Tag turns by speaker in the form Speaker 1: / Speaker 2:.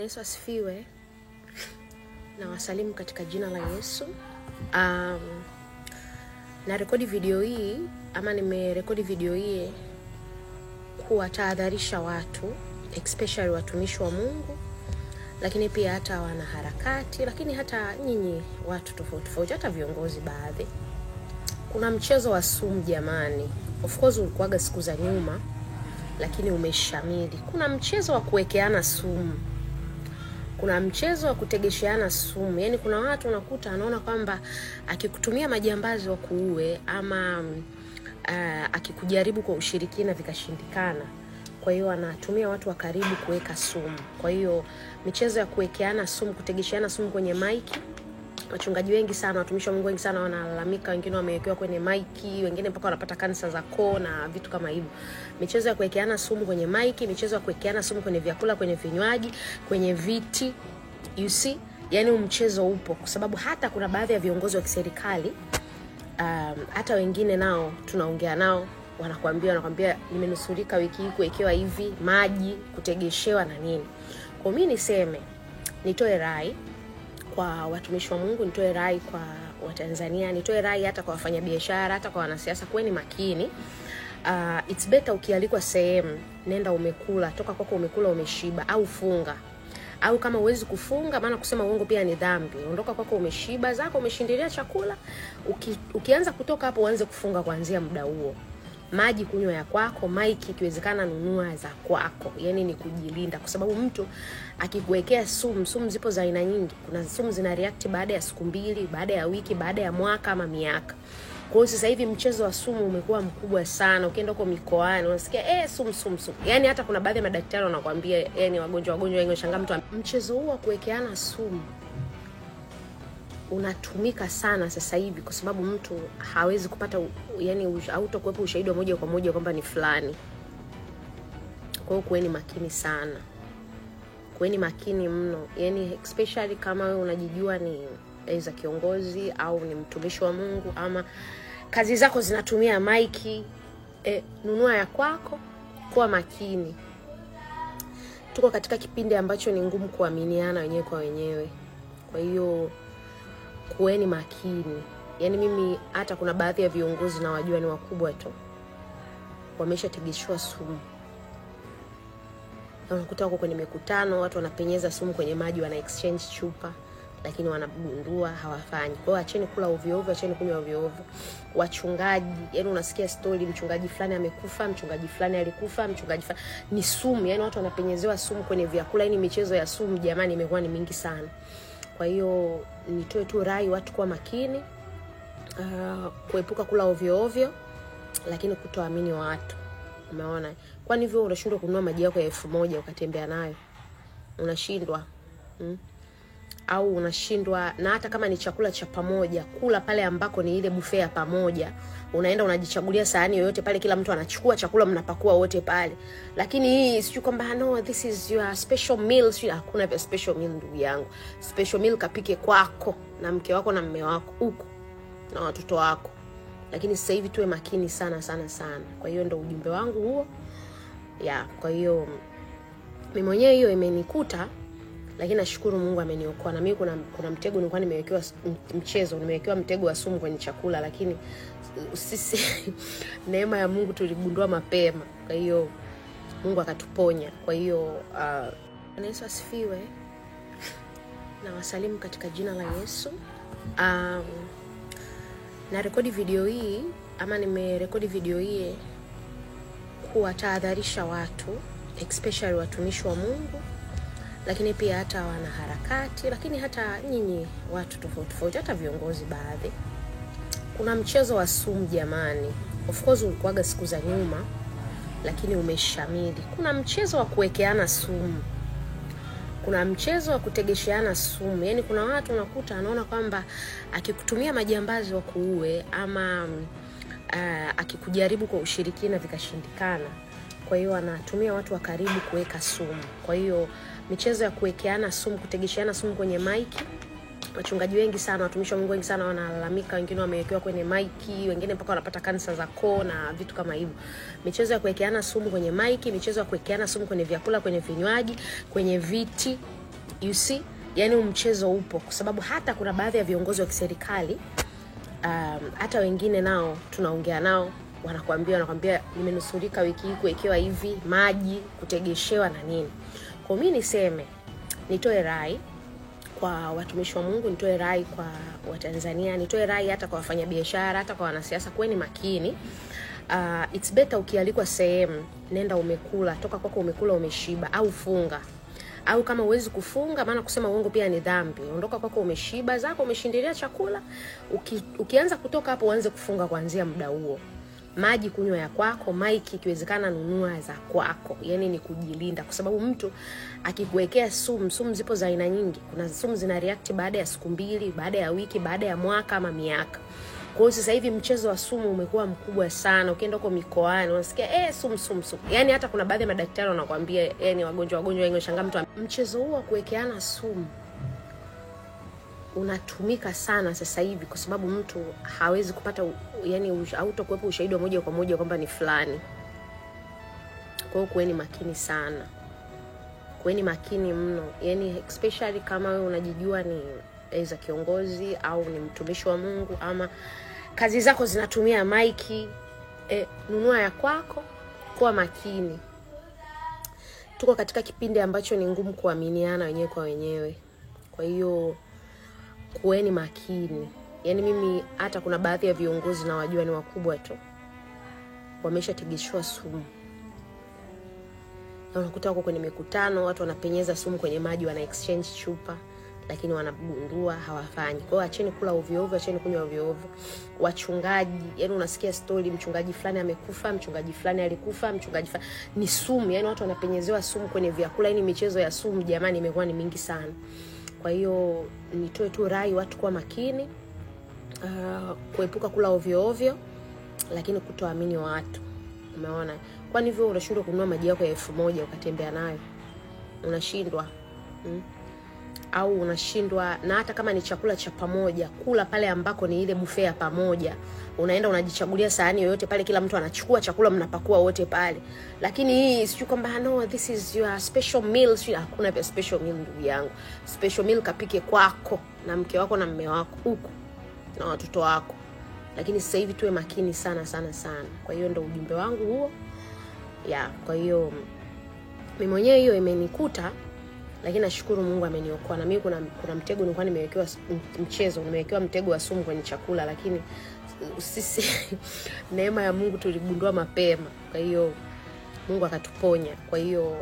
Speaker 1: Yesu asifiwe. Na wasalimu katika jina la Yesu. Na rekodi video hii ama nimerekodi video hii kuwatahadharisha watu, especially watumishi wa Mungu, lakini pia hata wanaharakati, lakini hata nyinyi watu tofauti, hata viongozi baadhi. Kuna mchezo wa sumu jamani. Of course ulikuwaga siku za nyuma, lakini umeshamili. Kuna mchezo wa kuwekeana sumu. Kuna mchezo wa kutegesheana sumu. Yaani kuna watu unakuta anaona kwamba akikutumia majambazi wa kuue ama akikujaribu kwa ushirikina vikashindikana, kwa hiyo anatumia watu wa karibu kuweka sumu. Kwa hiyo michezo ya kuwekeana sumu, kutegesheana sumu kwenye maiki, wachungaji wengi sana, watumishi wa Mungu wengi sana wanalalamika, wengine wamewekewa kwenye maiki, wengine mpaka wanapata kansa za koo na vitu kama hivyo. Michezo ya kuwekeana sumu kwenye maiki, michezo ya kuwekeana sumu kwenye vyakula, kwenye vinywaji, kwenye viti. You see? Yaani mchezo upo kwa sababu hata kuna baadhi ya viongozi wa kiserikali, hata wengine nao tunaongea nao, wanakuambia nimenusurika wiki hii kuwekewa hivi, maji, kutegeshewa na nini. Kwa mimi niseme, nitoe rai kwa watumishi wa Mungu, nitoe rai kwa Watanzania, nitoe rai hata kwa wafanyabiashara, hata kwa wanasiasa, kuweni makini. It's better ukialikwa sehemu, nenda umekula, toka kwako umekula umeshiba, au funga. Au kama huwezi kufunga, maana kusema uongo pia ni dhambi, ondoka kwako umeshiba zako, umeshindilia chakula. Ukianza kutoka hapo uanze kufunga kuanzia muda huo. Maji kunywa ya kwako, maiki ikiwezekana nunua za kwako. Yaani ni kujilinda, kwa sababu mtu akikuwekea sumu zipo za aina nyingi. Kuna sumu zina react baada ya siku 2, baada ya wiki, baada ya mwaka ama miaka. Kwa hiyo sasa hivi mchezo wa sumu umekuwa mkubwa sana. Ukienda huko mikoani unasikia sumu. Yaani hata kuna baadhi ya madaktari wanakuambia ni wagonjwa wengi wanashangaa mtu. Mchezo huu wa kuwekeana sumu unatumika sana sasa hivi kwa sababu mtu hawezi kupata, hautakuwepo ushahidi wa moja kwa moja kwamba ni fulani. Kwa hiyo kuweni makini sana. Kuweni makini mno. Yaani especially kama wewe unajijua ni za kiongozi au ni mtumishi wa Mungu ama kazi zako zinatumia maiki, nunua ya kwako, kuwa makini. Tuko katika kipindi ambacho ni ngumu kuaminiana wenyewe kwa wenyewe. Kwa hiyo kuweni makini. Yaani mimi hata kuna baadhi ya viongozi na wajua ni wakubwa tu, wameshategeshwa sumu. Unakuta wako kwenye mikutano, watu wanapenyeza sumu kwenye maji, wana exchange chupa, lakini wanagundua hawafanyi. Kwa hiyo acheni kula ovyo ovyo, acheni kunywa ovyo ovyo. Wachungaji, yaani unasikia story, mchungaji fulani amekufa, mchungaji fulani alikufa, ni sumu. Yaani watu wanapenyezewa sumu kwenye vyakula. Yaani michezo ya sumu jamani imekuwa ni mingi sana. Kwa hiyo nitoe tu rai watu kuwa makini, kuepuka kula ovyo ovyo, lakini kutoamini watu. Umeona? Kwani hivyo unashindwa kununua maji yako ya 1000 ukatembea nayo? Unashindwa? Au unashindwa, na hata kama ni chakula cha pamoja, kula pale ambako ni ile buffet ya pamoja. Unaenda unajichagulia sahani yoyote pale, kila mtu anachukua chakula, mnapakua wote pale. Lakini hii sio kwamba no, this is your special meal. Hakuna vya special meal ndugu yangu. Special meal kapike kwako na mke wako na mume wako huko na watoto wako. Lakini sasa hivi tuwe makini sana. Kwa hiyo ndo ujumbe wangu huo. Kwa hiyo mimi mwenyewe hiyo imenikuta, lakini nashukuru Mungu ameniokoa. Na mimi kuna mtego nilikuwa nimewekewa, nimewekewa mtego wa sumu kwenye chakula, lakini sisi neema ya Mungu tuligundua mapema. Kwa hiyo Mungu akatuponya. Kwa hiyo Yesu asifiwe. Na wasalimu katika jina la Yesu. Na rekodi video hii ama nimerekodi video hii kuwatahadharisha watu, especially watumishi wa Mungu, lakini pia hata wanaharakati, lakini hata nyinyi watu tofauti, hata viongozi baadhi. Kuna mchezo wa sumu jamani. Of course ulikuwaga siku za nyuma, lakini umeshamili. Kuna mchezo wa kuwekeana sumu. Kuna mchezo wa kutegesheana sumu. Yaani kuna watu unakuta anaona kwamba akikutumia majambazi wa kuue ama akikujaribu kwa ushirikina vikashindikana, kwa hiyo anatumia watu wa karibu kuweka sumu. Kwa hiyo michezo ya kuwekeana sumu, kutegesheana sumu kwenye maiki, wachungaji wengi sana, watumishi wa Mungu wengi sana wanalalamika, wengine wamewekewa kwenye maiki, wengine mpaka wanapata kansa za koo na vitu kama hivyo. Michezo ya kuwekeana sumu kwenye maiki, michezo ya kuwekeana sumu kwenye vyakula, kwenye vinywaji, kwenye viti. You see? Yani mchezo upo, kwa sababu hata kuna baadhi ya viongozi wa kiserikali hata wengine nao tunaongea nao, wanakuambia nimenusurika wiki hii kuwekewa hivi maji, kutegeshewa na nini. Kwa mimi niseme, nitoe rai kwa watumishi wa Mungu, nitoe rai kwa Watanzania, nitoe rai hata kwa wafanyabiashara, hata kwa wanasiasa, kweni makini. It's better ukialikwa sehemu, nenda umekula, toka kwako umekula umeshiba, au funga. Au kama huwezi kufunga, maana kusema uongo pia ni dhambi, ondoka kwako umeshiba zako, umeshindilia chakula. Ukianza kutoka hapo uanze kufunga kuanzia muda huo. Maji kunywa ya kwako, maiki ikiwezekana nunua za kwako. Yani ni kujilinda, kwa sababu mtu akikuwekea sumu zipo za aina nyingi. Kuna sumu zina react baada ya siku 2, baada ya wiki, baada ya mwaka ama miaka. Kwa hiyo sasa hivi mchezo wa sumu umekuwa mkubwa sana. Ukienda huko mikoani unasikia sumu. Yani hata kuna baadhi ya madaktari wanakuambia ni wagonjwa wengi wanashangaa mtu. Mchezo huo wa kuwekeana sumu unatumika sana sasa hivi, kwa sababu mtu hawezi kupata hautokuwepo ushahidi wa moja kwa moja kwamba ni fulani. Kwa hiyo kuweni makini sana. Kuweni makini mno. Yani especially kama wewe unajijua ni za kiongozi au ni mtumishi wa Mungu, ama kazi zako zinatumia maiki, nunua ya kwako, kuwa makini. Tuko katika kipindi ambacho ni ngumu kuaminiana wenyewe kwa wenyewe. Kwa hiyo kuweni makini. Yani mimi hata kuna baadhi ya viongozi na wajua ni wakubwa tu, wameshategeshwa sumu. Unakuta wako kwenye mikutano, watu wanapenyeza sumu kwenye maji, wana exchange chupa, lakini wanagundua hawafanyi. Kwa hiyo acheni kula ovyo ovyo, acheni kunywa ovyo ovyo. Wachungaji, yani unasikia story, mchungaji fulani amekufa, mchungaji fulani alikufa, mchungaji fulani ni sumu. Yani watu wanapenyezewa sumu kwenye vyakula. Yani michezo ya sumu jamani imekuwa ni mingi sana. Kwa hiyo nitoe tu rai watu kuwa makini, kuepuka kula ovyo ovyo, lakini kutoamini watu. Umeona? Kwani hivyo unashindwa kununua maji yako ya 1000 ukatembea nayo? Unashindwa? Au unashindwa, na hata kama ni chakula cha pamoja, kula pale ambako ni ile buffet ya pamoja. Unaenda unajichagulia sahani yoyote pale, kila mtu anachukua chakula, mnapakua wote pale. Lakini hii sio kwamba no this is your special meal. Hakuna vya special meal ndugu yangu. Special meal kapike kwako na mke wako na mume wako huko na watoto wako. Lakini sasa hivi tuwe makini sana. Kwa hiyo ndio ujumbe wangu huo. Kwa hiyo mimi mwenyewe hiyo imenikuta, lakini nashukuru Mungu ameniokoa. Na mimi kuna mtego nilikuwa nimewekewa nimewekewa mtego wa sumu kwenye chakula, lakini sisi neema ya Mungu tuligundua mapema. Kwa hiyo Mungu akatuponya. Kwa hiyo